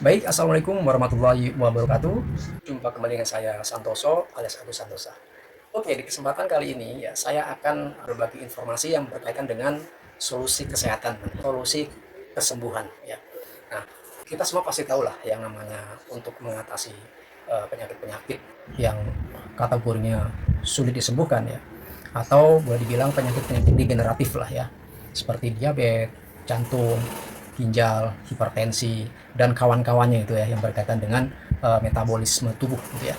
Baik, Assalamualaikum warahmatullahi wabarakatuh. Jumpa kembali dengan saya Santoso alias Agus Santosa. Oke, di kesempatan kali ini ya saya akan berbagi informasi yang berkaitan dengan solusi kesehatan, solusi kesembuhan ya. Nah, kita semua pasti tahu lah yang namanya untuk mengatasi penyakit-penyakit yang kategorinya sulit disembuhkan ya, atau boleh dibilang penyakit-penyakit degeneratif lah ya, seperti diabetes, jantung, ginjal, hipertensi, dan kawan-kawannya itu ya yang berkaitan dengan metabolisme tubuh gitu ya.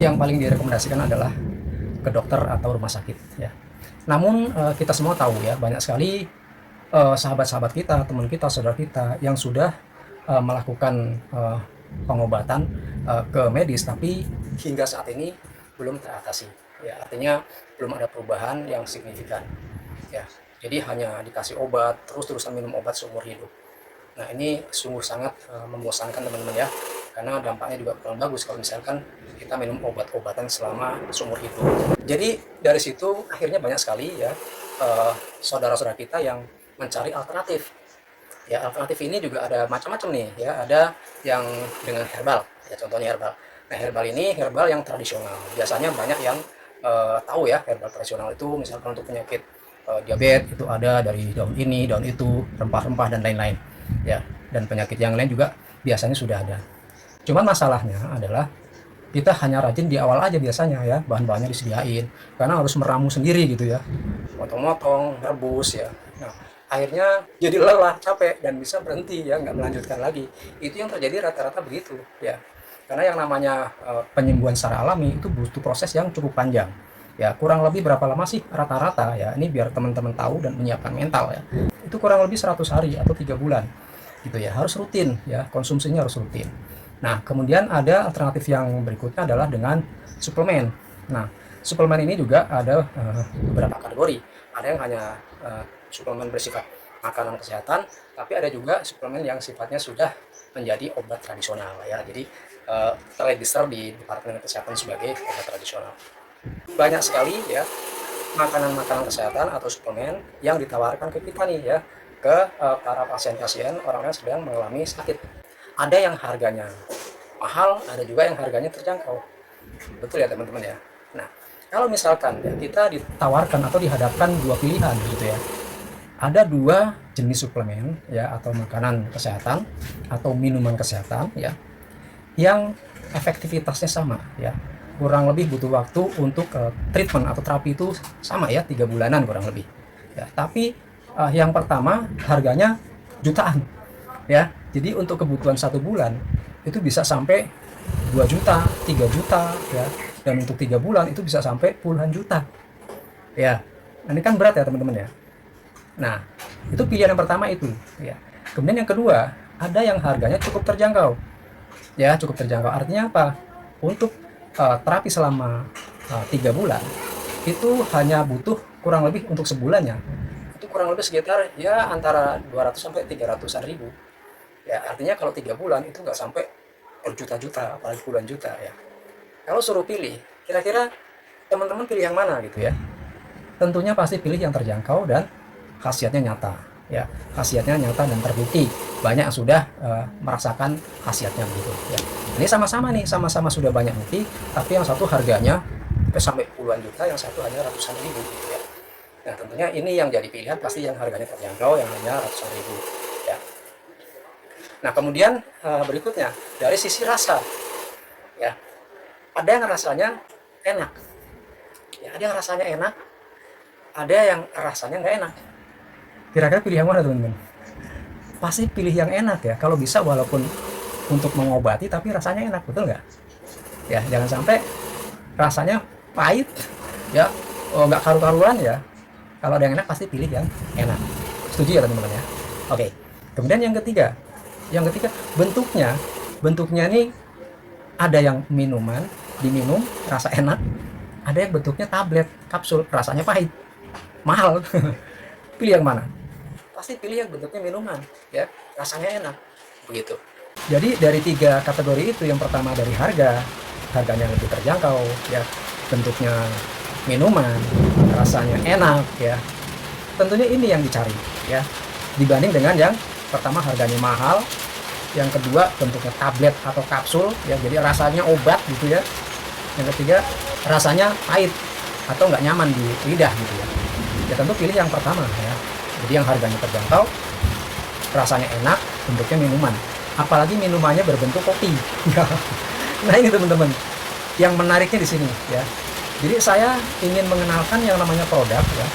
Yang paling direkomendasikan adalah ke dokter atau rumah sakit ya. Namun kita semua tahu ya banyak sekali sahabat-sahabat kita, teman kita, saudara kita yang sudah melakukan pengobatan ke medis tapi hingga saat ini belum teratasi. Ya, artinya belum ada perubahan yang signifikan. Ya, jadi hanya dikasih obat, terus-terusan minum obat seumur hidup. Nah, ini sungguh sangat membosankan teman-teman ya, karena dampaknya juga kurang bagus kalau misalkan kita minum obat-obatan selama seumur hidup. Jadi dari situ akhirnya banyak sekali ya saudara-saudara kita yang mencari alternatif. Ya, alternatif ini juga ada macam-macam nih ya, ada yang dengan herbal, ya contohnya herbal. Nah, herbal ini herbal yang tradisional. Biasanya banyak yang tahu ya herbal tradisional itu misalkan untuk penyakit diabetes itu ada dari daun ini, daun itu, rempah-rempah dan lain-lain. Ya, dan penyakit yang lain juga biasanya sudah ada. Cuman masalahnya adalah kita hanya rajin di awal aja biasanya ya, bahan-bahannya disediain karena harus meramu sendiri gitu ya, motong-motong, rebus ya. Nah, akhirnya jadi lelah, capek, dan bisa berhenti ya, nggak melanjutkan lagi. Itu yang terjadi rata-rata begitu ya, karena yang namanya penyembuhan secara alami itu butuh proses yang cukup panjang ya. Kurang lebih berapa lama sih rata-rata ya, ini biar teman-teman tahu dan menyiapkan mental ya, itu kurang lebih 100 hari atau 3 bulan gitu ya, harus rutin ya, konsumsinya harus rutin. Nah, kemudian ada alternatif yang berikutnya adalah dengan suplemen. Nah, suplemen ini juga ada beberapa kategori. Ada yang hanya suplemen bersifat makanan kesehatan, tapi ada juga suplemen yang sifatnya sudah menjadi obat tradisional ya. Jadi terregister di Departemen Kesehatan sebagai obat tradisional. Banyak sekali ya makanan-makanan kesehatan atau suplemen yang ditawarkan ke kita nih ya, ke para pasien-pasien orang yang sedang mengalami sakit. Ada yang harganya mahal, ada juga yang harganya terjangkau. Betul ya teman-teman ya. Nah, kalau misalkan ya kita ditawarkan atau dihadapkan dua pilihan gitu ya. Ada dua jenis suplemen ya atau makanan kesehatan atau minuman kesehatan ya yang efektivitasnya sama ya. Kurang lebih butuh waktu untuk treatment atau terapi itu sama ya, 3 bulanan kurang lebih. Ya, tapi yang pertama harganya jutaan ya. Jadi untuk kebutuhan 1 bulan itu bisa sampai 2 juta, 3 juta ya. Dan untuk 3 bulan itu bisa sampai puluhan juta. Ya. Nah, ini kan berat ya teman-teman ya. Nah, itu pilihan yang pertama itu ya. Kemudian yang kedua, ada yang harganya cukup terjangkau. Ya, cukup terjangkau. Artinya apa? Untuk terapi selama 3 bulan itu hanya butuh kurang lebih untuk sebulannya itu kurang lebih sekitar ya antara 200 sampai 300-an ribu ya. Artinya kalau 3 bulan itu nggak sampai berjuta-juta, apalagi puluhan juta ya. Kalau suruh pilih, kira-kira teman-teman pilih yang mana gitu ya? Tentunya pasti pilih yang terjangkau dan khasiatnya nyata ya, khasiatnya nyata dan terbukti. Banyak yang sudah merasakan khasiatnya begitu ya. Ini sama-sama nih, sama-sama sudah banyak bukti, tapi yang satu harganya sampai puluhan juta, yang satu hanya ratusan ribu gitu ya. Nah, tentunya ini yang jadi pilihan pasti yang harganya terjangkau, yang hanya ratusan ribu ya. Nah, kemudian berikutnya dari sisi rasa ya, ada yang rasanya enak ya, ada yang rasanya enak, ada yang rasanya nggak enak. Kira-kira pilih yang mana teman-teman? Pasti pilih yang enak ya, kalau bisa walaupun untuk mengobati tapi rasanya enak, betul nggak? Ya, jangan sampai rasanya pahit ya, oh, nggak karu-karuan ya. Kalau ada yang enak pasti pilih yang enak. Setuju ya teman-teman ya? Oke. Kemudian yang ketiga bentuknya ini ada yang minuman, diminum rasa enak, ada yang bentuknya tablet, kapsul, rasanya pahit, mahal. Pilih yang mana? Pasti pilih yang bentuknya minuman ya, rasanya enak begitu. Jadi dari 3 kategori itu, yang pertama dari harganya lebih terjangkau ya, bentuknya minuman, rasanya enak ya, tentunya ini yang dicari ya, dibanding dengan yang pertama harganya mahal, Yang kedua bentuknya tablet atau kapsul ya, jadi rasanya obat gitu ya. Yang ketiga rasanya pahit atau nggak nyaman di lidah gitu ya. Ya tentu pilih yang pertama ya. Jadi yang harganya terjangkau, rasanya enak, bentuknya minuman. Apalagi minumannya berbentuk kopi. Nah ini teman-teman, yang menariknya di sini ya. Jadi saya ingin mengenalkan yang namanya produk ya.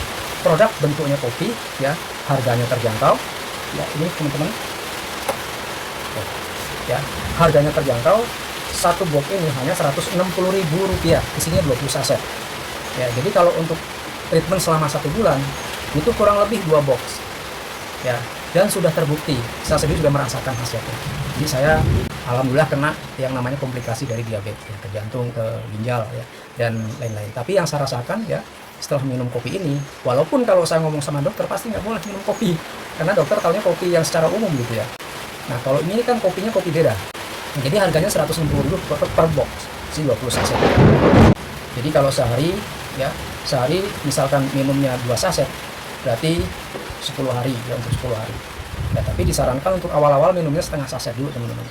Produk bentuknya kopi ya, harganya terjangkau. Ya ini teman-teman. Ya, harganya terjangkau. Satu box ini hanya Rp160.000. Isinya 20 saset. Ya, jadi kalau untuk treatment selama 1 bulan itu kurang lebih 2 box. Ya, dan sudah terbukti. Saya sendiri sudah merasakan hasilnya. Jadi saya alhamdulillah kena yang namanya komplikasi dari diabetes ya, ke jantung, ke ginjal ya, dan lain-lain. Tapi yang saya rasakan ya setelah minum kopi ini, walaupun kalau saya ngomong sama dokter pasti nggak boleh minum kopi, karena dokter taunya kopi yang secara umum gitu ya. Nah kalau ini kan kopinya kopi beda. Jadi harganya Rp160.000 per box, si 20 saset. Jadi kalau sehari ya, sehari misalkan minumnya 2 saset, berarti 10 hari ya, untuk 10 hari. Ya, tapi disarankan untuk awal-awal minumnya setengah saset dulu teman-teman.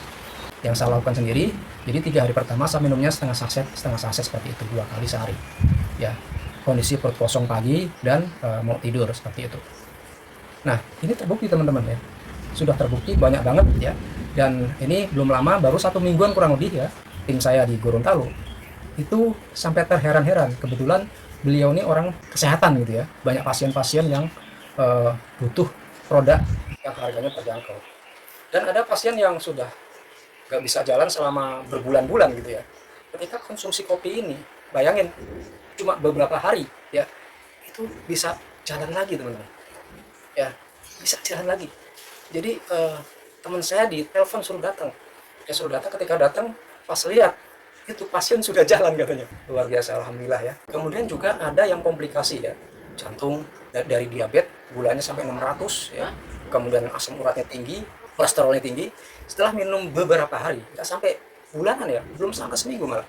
Yang saya lakukan sendiri, jadi 3 hari pertama saya minumnya setengah saset seperti itu 2 kali sehari. Ya, kondisi perut kosong pagi dan mau tidur seperti itu. Nah, ini terbukti teman-teman ya. Sudah terbukti banyak banget ya. Dan ini belum lama, baru 1 mingguan kurang lebih ya, tim saya di Gorontalo itu sampai terheran-heran. Kebetulan beliau ini orang kesehatan gitu ya. Banyak pasien-pasien yang butuh produk yang harganya terjangkau. Dan ada pasien yang sudah gak bisa jalan selama berbulan-bulan gitu ya. Ketika konsumsi kopi ini, bayangin cuma beberapa hari ya, itu bisa jalan lagi teman-teman. Ya, bisa jalan lagi. Jadi teman saya di telepon suruh datang. Ya suruh datang, ketika datang pas lihat itu pasien sudah jalan katanya. Luar biasa, alhamdulillah ya. Kemudian juga ada yang komplikasi ya. Jantung dari diabetes gulanya sampai 600 ya. Kemudian asam uratnya tinggi, kolesterolnya tinggi. Setelah minum beberapa hari, nggak sampai bulanan ya, belum sampai seminggu malah.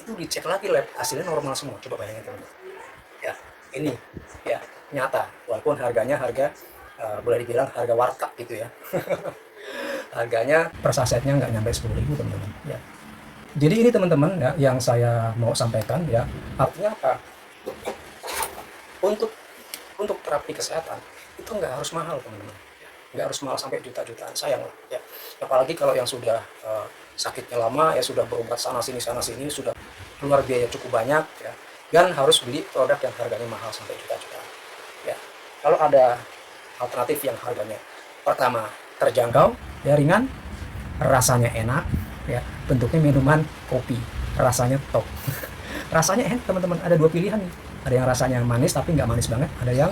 Itu dicek lagi lab, hasilnya normal semua. Coba bayangin teman-teman. Ya, ini ya nyata. Walaupun harganya boleh dibilang harga warteg gitu ya. Harganya per sasetnya nggak nyampe 10.000 teman-teman ya. Jadi ini teman-teman ya yang saya mau sampaikan ya. Artinya apa? Untuk terapi kesehatan itu nggak harus mahal teman-teman. Nggak harus mahal sampai juta-jutaan, sayang lah ya. Apalagi kalau yang sudah sakitnya lama ya, sudah berobat sana sini sudah keluar biaya cukup banyak ya, dan harus beli produk yang harganya mahal sampai juta-jutaan ya. Kalau ada alternatif yang harganya pertama terjangkau ya, ringan, rasanya enak ya, bentuknya minuman kopi, rasanya top. Rasanya enak teman-teman, ada 2 pilihan nih. Ada yang rasanya manis tapi nggak manis banget, ada yang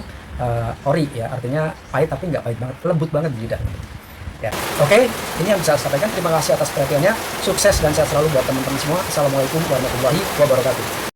ori ya, artinya pahit tapi nggak pahit banget, lembut banget di lidah ya. Oke, ini yang bisa saya sampaikan. Terima kasih atas perhatiannya, sukses dan sehat selalu buat teman-teman semua. Assalamualaikum warahmatullahi wabarakatuh.